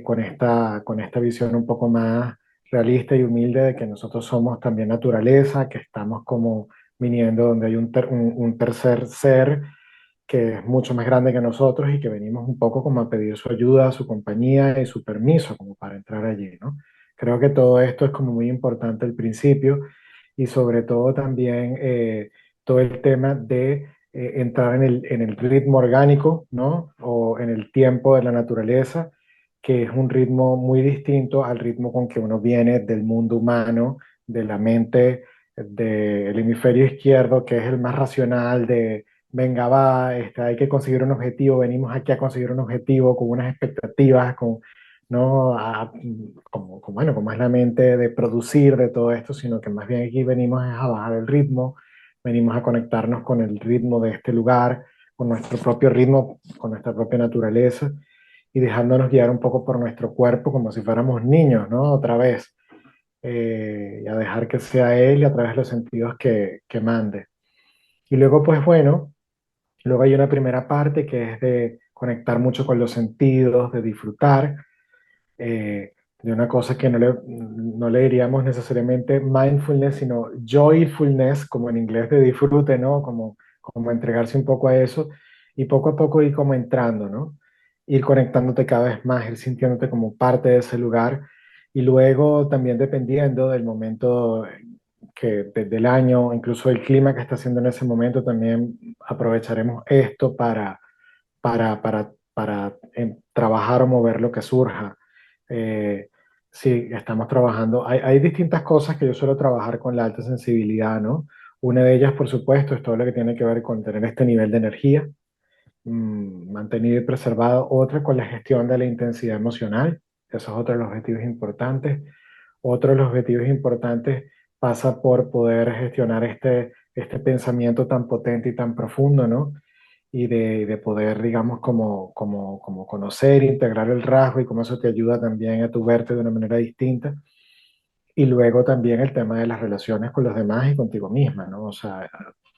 con esta visión un poco más realista y humilde de que nosotros somos también naturaleza, que estamos como viniendo donde hay un tercer ser que es mucho más grande que nosotros y que venimos un poco como a pedir su ayuda, su compañía y su permiso como para entrar allí, ¿no? Creo que todo esto es como muy importante al principio y sobre todo también todo el tema de entrar en el ritmo orgánico, ¿no? O en el tiempo de la naturaleza, que es un ritmo muy distinto al ritmo con que uno viene del mundo humano, de la mente del hemisferio izquierdo, que es el más racional de venga, va, hay que conseguir un objetivo, venimos aquí a conseguir un objetivo con unas expectativas, ¿no? Bueno, como es la mente de producir de todo esto, sino que más bien aquí venimos es a bajar el ritmo, venimos a conectarnos con el ritmo de este lugar, con nuestro propio ritmo, con nuestra propia naturaleza y dejándonos guiar un poco por nuestro cuerpo como si fuéramos niños, ¿no? Otra vez, y a dejar que sea él y a través de los sentidos que mande. Y luego, pues bueno, luego hay una primera parte que es de conectar mucho con los sentidos, de disfrutar, de una cosa que no le diríamos necesariamente mindfulness, sino joyfulness, como en inglés de disfrute, ¿no? Como entregarse un poco a eso y poco a poco ir como entrando, ¿no? Ir conectándote cada vez más, ir sintiéndote como parte de ese lugar y luego también dependiendo del momento del año, incluso el clima que está haciendo en ese momento, también aprovecharemos esto para trabajar o mover lo que surja. Eh, sí, estamos trabajando. Hay distintas cosas que yo suelo trabajar con la alta sensibilidad, ¿no? Una de ellas, por supuesto, es todo lo que tiene que ver con tener este nivel de energía, mantenido y preservado. Otra con la gestión de la intensidad emocional. Eso es otro de los objetivos importantes. Otro de los objetivos importantes pasa por poder gestionar este pensamiento tan potente y tan profundo, ¿no? Y de poder, digamos, como conocer, integrar el rasgo y cómo eso te ayuda también a tu verte de una manera distinta. Y luego también el tema de las relaciones con los demás y contigo misma, ¿no? O sea,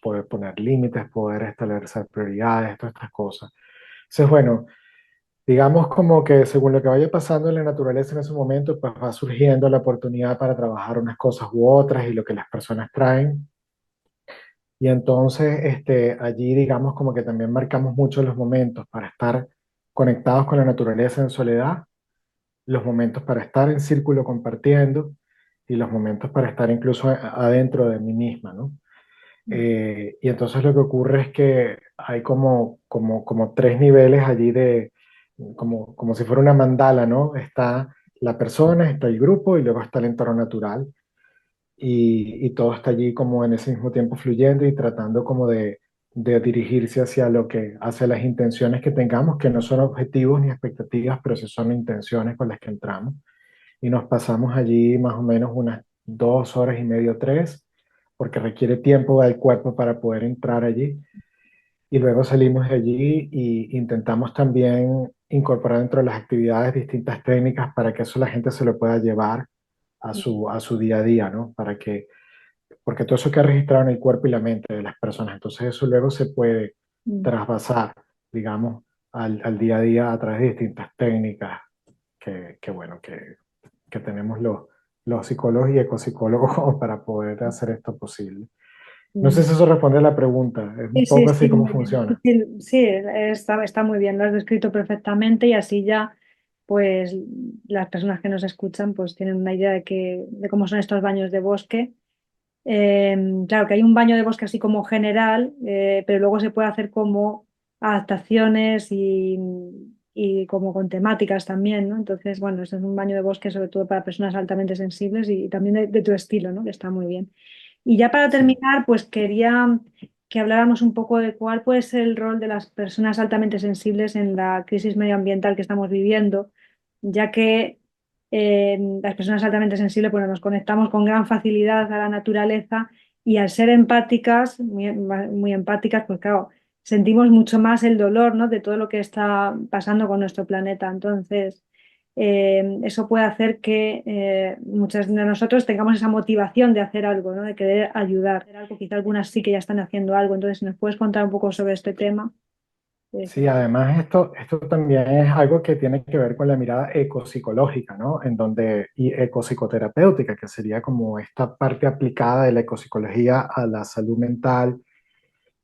poder poner límites, poder establecer prioridades, todas estas cosas. Entonces, bueno, digamos como que según lo que vaya pasando en la naturaleza en ese momento, pues va surgiendo la oportunidad para trabajar unas cosas u otras y lo que las personas traen. Y entonces allí digamos como que también marcamos mucho los momentos para estar conectados con la naturaleza en soledad, los momentos para estar en círculo compartiendo y los momentos para estar incluso adentro de mí misma, ¿no? Y entonces lo que ocurre es que hay como tres niveles allí como si fuera una mandala, ¿no? Está la persona, está el grupo y luego está el entorno natural y todo está allí como en ese mismo tiempo fluyendo y tratando como de dirigirse hacia hacia las intenciones que tengamos, que no son objetivos ni expectativas, pero sí son intenciones con las que entramos. Y nos pasamos allí más o menos unas 2 horas y media, 3, porque requiere tiempo del cuerpo para poder entrar allí. Y luego salimos de allí y intentamos también incorporar dentro de las actividades distintas técnicas para que eso la gente se lo pueda llevar a su día a día, ¿no? Porque todo eso queda registrado en el cuerpo y la mente de las personas. Entonces eso luego se puede Mm. trasvasar, digamos, al día a día a través de distintas técnicas bueno, que tenemos los psicólogos y ecopsicólogos como para poder hacer esto posible. No sé Mm. si eso responde a la pregunta, es Sí, un sí, poco así sí, como muy bien. funciona. Sí, sí, está muy bien, lo has descrito perfectamente y así ya, pues las personas que nos escuchan pues tienen una idea de cómo son estos baños de bosque. Claro que hay un baño de bosque así como general, pero luego se puede hacer como adaptaciones y como con temáticas también, ¿no? Entonces, bueno, eso es un baño de bosque sobre todo para personas altamente sensibles y también de tu estilo, ¿no? Que está muy bien. Y ya para Sí. terminar, pues quería que habláramos un poco de cuál puede ser el rol de las personas altamente sensibles en la crisis medioambiental que estamos viviendo, ya que las personas altamente sensibles, bueno, nos conectamos con gran facilidad a la naturaleza y al ser empáticas, muy empáticas, pues claro, sentimos mucho más el dolor, ¿no? De todo lo que está pasando con nuestro planeta. Entonces, eso puede hacer que muchas de nosotros tengamos esa motivación de hacer algo, ¿no? De querer ayudar. Hacer algo. Quizá algunas sí que ya están haciendo algo. Entonces, si nos puedes contar un poco sobre este tema. Sí, además esto también es algo que tiene que ver con la mirada ecopsicológica, ¿no? Y ecopsicoterapéutica, que sería como esta parte aplicada de la ecopsicología a la salud mental,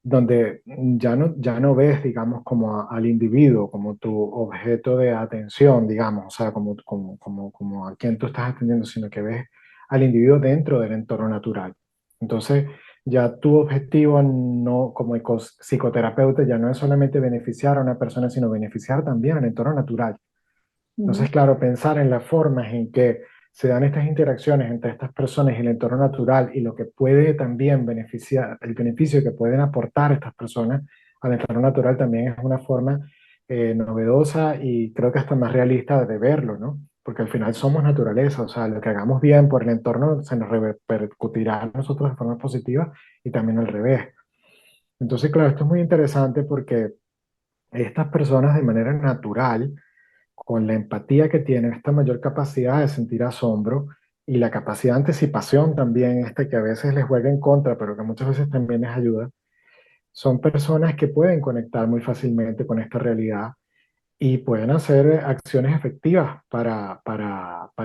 donde ya no ves, digamos, como al individuo, como tu objeto de atención, digamos, o sea, como a quien tú estás atendiendo, sino que ves al individuo dentro del entorno natural. Entonces, ya tu objetivo no, como psicoterapeuta ya no es solamente beneficiar a una persona, sino beneficiar también al entorno natural. Ujú, Entonces, claro, pensar en las formas en que se dan estas interacciones entre estas personas y el entorno natural y lo que puede también beneficiar, el beneficio que pueden aportar estas personas al entorno natural también es una forma novedosa y creo que hasta más realista de verlo, ¿no? Porque al final somos naturaleza, o sea, lo que hagamos bien por el entorno se nos repercutirá a nosotros de forma positiva y también al revés. Entonces, claro, esto es muy interesante porque estas personas de manera natural con la empatía que tienen, esta mayor capacidad de sentir asombro y la capacidad de anticipación también, que a veces les juega en contra, pero que muchas veces también les ayuda, son personas que pueden conectar muy fácilmente con esta realidad y pueden hacer acciones efectivas para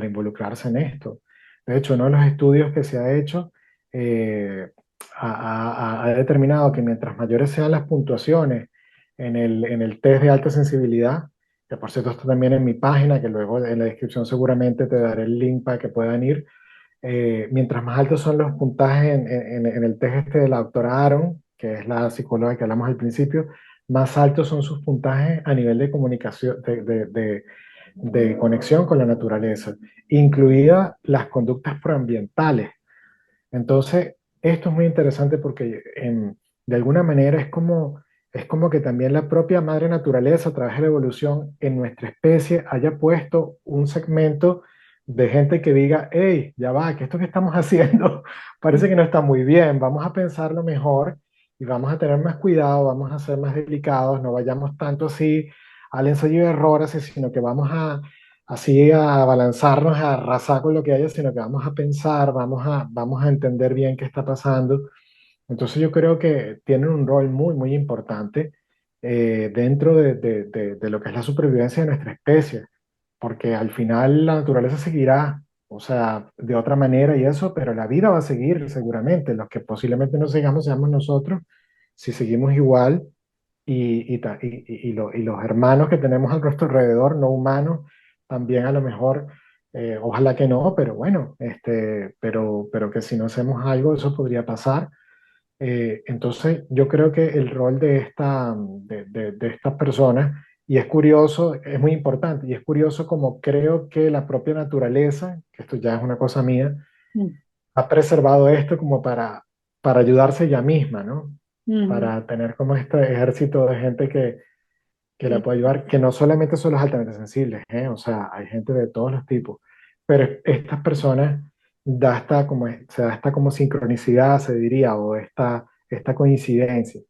involucrarse en esto. De hecho, uno de los estudios que se ha hecho eh, ha determinado que mientras mayores sean las puntuaciones en el test de alta sensibilidad, que por cierto está también en mi página, que luego en la descripción seguramente te daré el link para que puedan ir, mientras más altos son los puntajes en el test este de la doctora Aaron, que es la psicóloga que hablamos al principio, más altos son sus puntajes a nivel de comunicación, de conexión con la naturaleza, incluidas las conductas proambientales. Entonces, esto es muy interesante porque de alguna manera es como que también la propia madre naturaleza, a través de la evolución, en nuestra especie haya puesto un segmento de gente que diga, hey, ya va, que esto que estamos haciendo parece que no está muy bien, vamos a pensarlo mejor y vamos a tener más cuidado, vamos a ser más delicados, no vayamos tanto así al ensayo de errores, sino que vamos así a balanzarnos, a arrasar con lo que haya, sino que vamos a pensar, vamos a entender bien qué está pasando. Entonces yo creo que tienen un rol muy, muy importante dentro de lo que es la supervivencia de nuestra especie, porque al final la naturaleza seguirá, o sea, de otra manera y eso, pero la vida va a seguir seguramente. Los que posiblemente no sigamos seamos nosotros, si seguimos igual y los hermanos que tenemos a nuestro alrededor, no humanos, también a lo mejor, ojalá que no, pero bueno, pero que si no hacemos algo, eso podría pasar. Entonces, yo creo que el rol de estas personas Y es curioso, es muy importante, y es curioso como creo que la propia naturaleza, que esto ya es una cosa mía, Mm, ha preservado esto como para ayudarse ella misma, ¿no? ujú, Para tener como este ejército de gente que la mm, puede ayudar, que no solamente son los altamente sensibles, ¿eh? O sea, hay gente de todos los tipos, pero estas personas se da esta como sincronicidad, se diría, o esta coincidencia,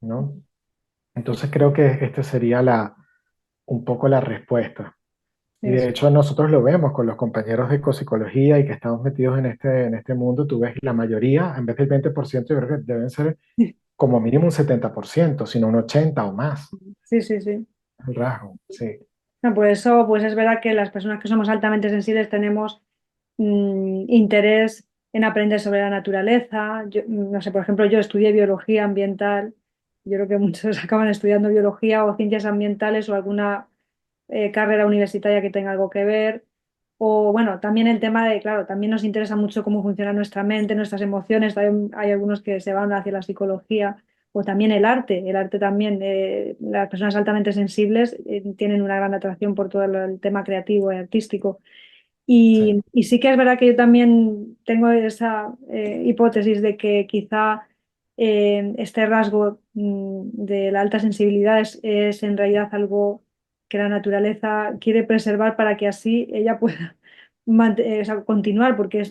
¿no? Entonces creo que este sería un poco la respuesta. Y de eso. hecho nosotros lo vemos con los compañeros de ecopsicología y que estamos metidos en este mundo, tú ves la mayoría, en vez del 20%, yo creo que deben ser como mínimo un 70%, sino un 80% o más. Sí, sí, sí. El rasgo, sí, No, por eso, pues es verdad que las personas que somos altamente sensibles tenemos interés en aprender sobre la naturaleza. Yo, no sé, por ejemplo, yo estudié biología ambiental. Yo creo que muchos acaban estudiando biología o ciencias ambientales o alguna carrera universitaria que tenga algo que ver. O bueno, también el tema de, claro, también nos interesa mucho cómo funciona nuestra mente, nuestras emociones. Hay algunos que se van hacia la psicología o también el arte. El arte también, las personas altamente sensibles tienen una gran atracción por todo el tema creativo y artístico. sí. Y sí que es verdad que yo también tengo esa hipótesis de que quizá este rasgo de la alta sensibilidad es en realidad algo que la naturaleza quiere preservar para que así ella pueda o sea, continuar, porque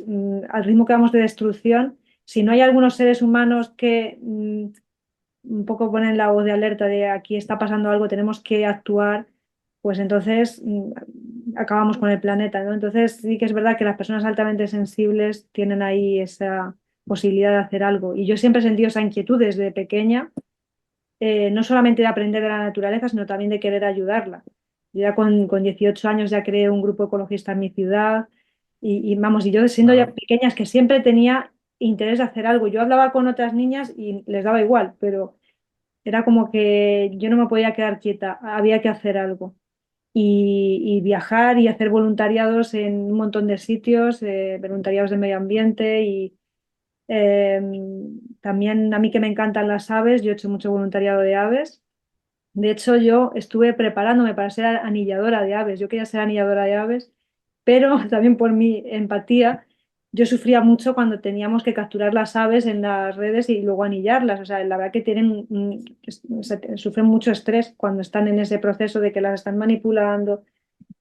al ritmo que vamos de destrucción, si no hay algunos seres humanos que un poco ponen la voz de alerta de aquí está pasando algo, tenemos que actuar, pues entonces acabamos con el planeta, ¿no? Entonces sí que es verdad que las personas altamente sensibles tienen ahí esa posibilidad de hacer algo. Y yo siempre he sentido esa inquietud desde pequeña, no solamente de aprender de la naturaleza, sino también de querer ayudarla. Yo ya con 18 años ya creé un grupo ecologista en mi ciudad y vamos, y yo siendo ya Wow. pequeña es que siempre tenía interés de hacer algo. Yo hablaba con otras niñas y les daba igual, pero era como que yo no me podía quedar quieta, había que hacer algo. Y viajar y hacer voluntariados en un montón de sitios, voluntariados de medio ambiente y eh, también a mí que me encantan las aves, yo he hecho mucho voluntariado de aves. De hecho, yo estuve preparándome para ser anilladora de aves. Yo quería ser anilladora de aves, pero también por mi empatía, yo sufría mucho cuando teníamos que capturar las aves en las redes y luego anillarlas. O sea, la verdad que tienen, sufren mucho estrés cuando están en ese proceso de que las están manipulando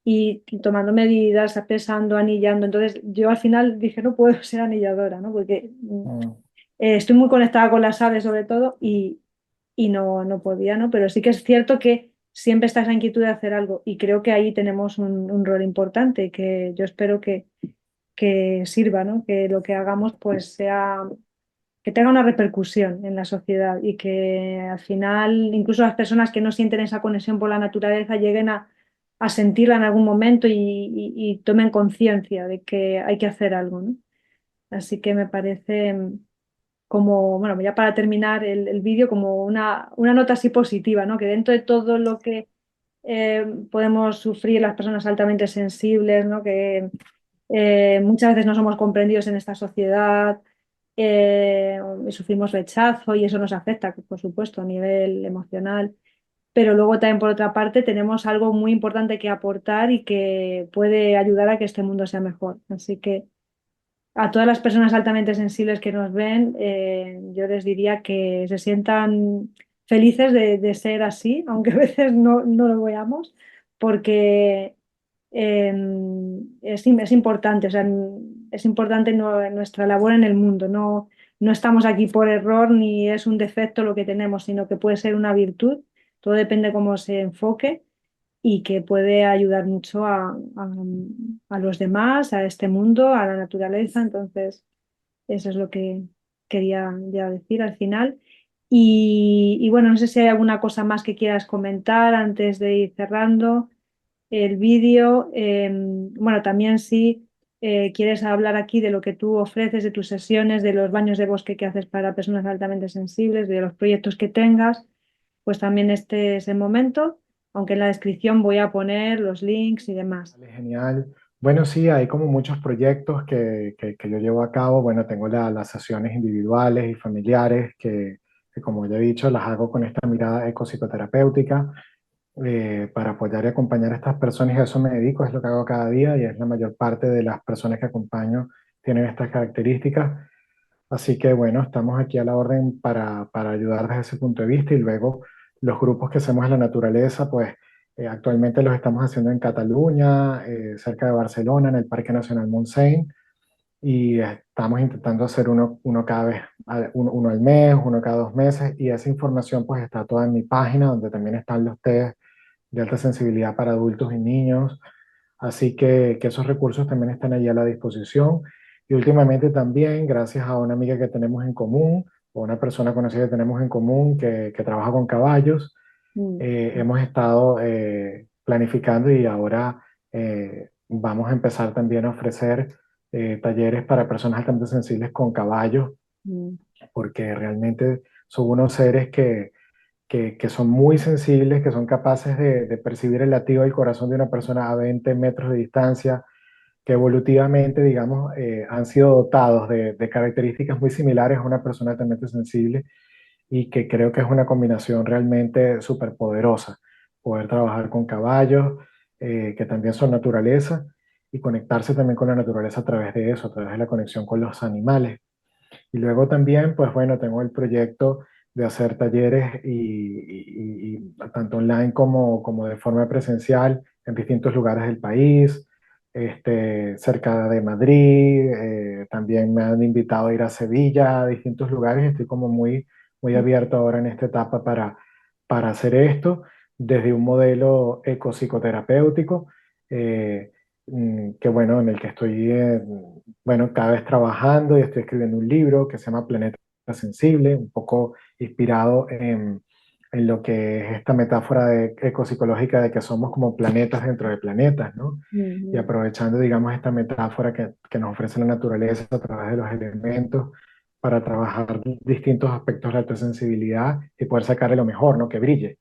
y tomando medidas, pesando, anillando. Entonces, yo al final dije, no puedo ser anilladora, ¿no? Porque Mm, estoy muy conectada con las aves sobre todo y no, no podía, ¿no? Pero sí que es cierto que siempre está esa inquietud de hacer algo y creo que ahí tenemos un rol importante y que yo espero que sirva, ¿no? Que lo que hagamos pues sea, que tenga una repercusión en la sociedad y que al final incluso las personas que no sienten esa conexión por la naturaleza lleguen a sentirla en algún momento y tomen conciencia de que hay que hacer algo, ¿no? Así que me parece como, bueno, ya para terminar el vídeo, como una nota así positiva, ¿no? Que dentro de todo lo que podemos sufrir las personas altamente sensibles, ¿no? Que muchas veces no somos comprendidos en esta sociedad, y sufrimos rechazo y eso nos afecta, por supuesto, a nivel emocional. Pero luego también, por otra parte, tenemos algo muy importante que aportar y que puede ayudar a que este mundo sea mejor. Así que a todas las personas altamente sensibles que nos ven, yo les diría que se sientan felices de ser así, aunque a veces no lo veamos, porque es importante, o sea, es importante nuestra labor en el mundo. No estamos aquí por error ni es un defecto lo que tenemos, sino que puede ser una virtud. Todo depende cómo se enfoque y que puede ayudar mucho a los demás, a este mundo, a la naturaleza. Entonces, eso es lo que quería ya decir al final. Y bueno, no sé si hay alguna cosa más que quieras comentar antes de ir cerrando el vídeo. Bueno, también si quieres hablar aquí de lo que tú ofreces, de tus sesiones, de los baños de bosque que haces para personas altamente sensibles, de los proyectos que tengas, pues también este es el momento, aunque en la descripción voy a poner los links y demás. vale, genial. Bueno, sí, hay como muchos proyectos que yo llevo a cabo. Bueno, tengo las sesiones individuales y familiares que, como ya he dicho, las hago con esta mirada ecopsicoterapéutica. para apoyar y acompañar a estas personas y a eso me dedico, es lo que hago cada día y es la mayor parte de las personas que acompaño tienen estas características. Así que bueno, estamos aquí a la orden para ayudar desde ese punto de vista y luego los grupos que hacemos en la naturaleza, pues actualmente los estamos haciendo en Cataluña, cerca de Barcelona, en el Parque Nacional Montseny y estamos intentando hacer uno cada vez, uno al mes, uno cada 2 meses y esa información pues está toda en mi página donde también están los test de alta sensibilidad para adultos y niños. Así que esos recursos también están allí a la disposición. Y últimamente también, gracias a una amiga que tenemos en común, o una persona conocida que tenemos en común que trabaja con caballos, Mm, hemos estado planificando y ahora vamos a empezar también a ofrecer talleres para personas altamente sensibles con caballos, mm, porque realmente son unos seres que son muy sensibles, que son capaces de percibir el latido del corazón de una persona a 20 metros de distancia, que evolutivamente, digamos, han sido dotados de características muy similares a una persona altamente sensible y que creo que es una combinación realmente súper poderosa. Poder trabajar con caballos, que también son naturaleza, y conectarse también con la naturaleza a través de eso, a través de la conexión con los animales. Y luego también, pues bueno, tengo el proyecto de hacer talleres y tanto online como de forma presencial en distintos lugares del país, cerca de Madrid, también me han invitado a ir a Sevilla, a distintos lugares, estoy como muy abierto ahora en esta etapa para hacer esto desde un modelo ecopsicoterapéutico, que bueno, en el que estoy bueno, cada vez trabajando y estoy escribiendo un libro que se llama Planeta Sensible, un poco inspirado en lo que es esta metáfora ecopsicológica de que somos como planetas dentro de planetas, ¿no? Y mm, aprovechando, digamos, esta metáfora que nos ofrece la naturaleza a través de los elementos para trabajar distintos aspectos de la alta sensibilidad y poder sacarle lo mejor, ¿no? Que brille.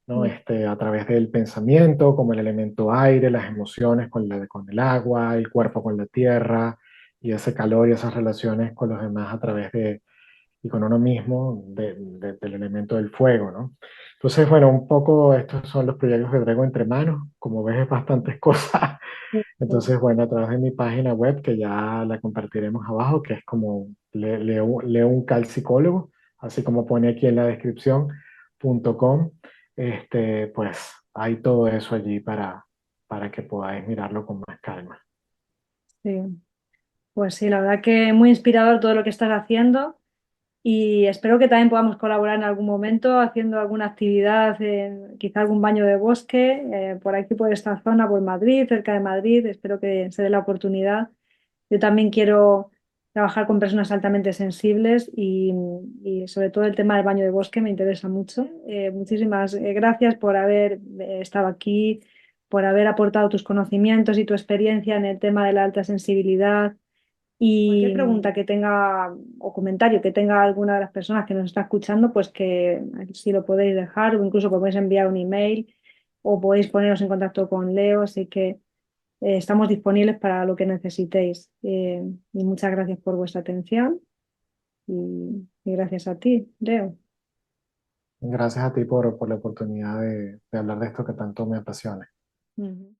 ¿No? mm, A través del pensamiento, como el elemento aire, las emociones con el agua, el cuerpo con la tierra, y ese calor y esas relaciones con los demás a través y con uno mismo del elemento del fuego, ¿no? Entonces, bueno, un poco estos son los proyectos que traigo entre manos. Como ves, es bastantes cosas. mm. Entonces, bueno, a través de mi página web, que ya la compartiremos abajo, que es como Leo un Psicólogo, así como pone aquí en la descripción, .com, pues hay todo eso allí para que podáis mirarlo con más calma. Sí, pues sí, la verdad que muy inspirador todo lo que estás haciendo y espero que también podamos colaborar en algún momento haciendo alguna actividad, quizá algún baño de bosque, por aquí, por esta zona, por Madrid, cerca de Madrid. Espero que se dé la oportunidad. Yo también quiero trabajar con personas altamente sensibles y sobre todo el tema del baño de bosque me interesa mucho. Muchísimas gracias por haber estado aquí, por haber aportado tus conocimientos y tu experiencia en el tema de la alta sensibilidad. Y cualquier pregunta que tenga o comentario que tenga alguna de las personas que nos está escuchando, pues que si lo podéis dejar o incluso podéis enviar un email o podéis poneros en contacto con Leo. Así que estamos disponibles para lo que necesitéis. Y muchas gracias por vuestra atención y gracias a ti, Leo. Gracias a ti por la oportunidad de hablar de esto que tanto me apasiona. Ujú.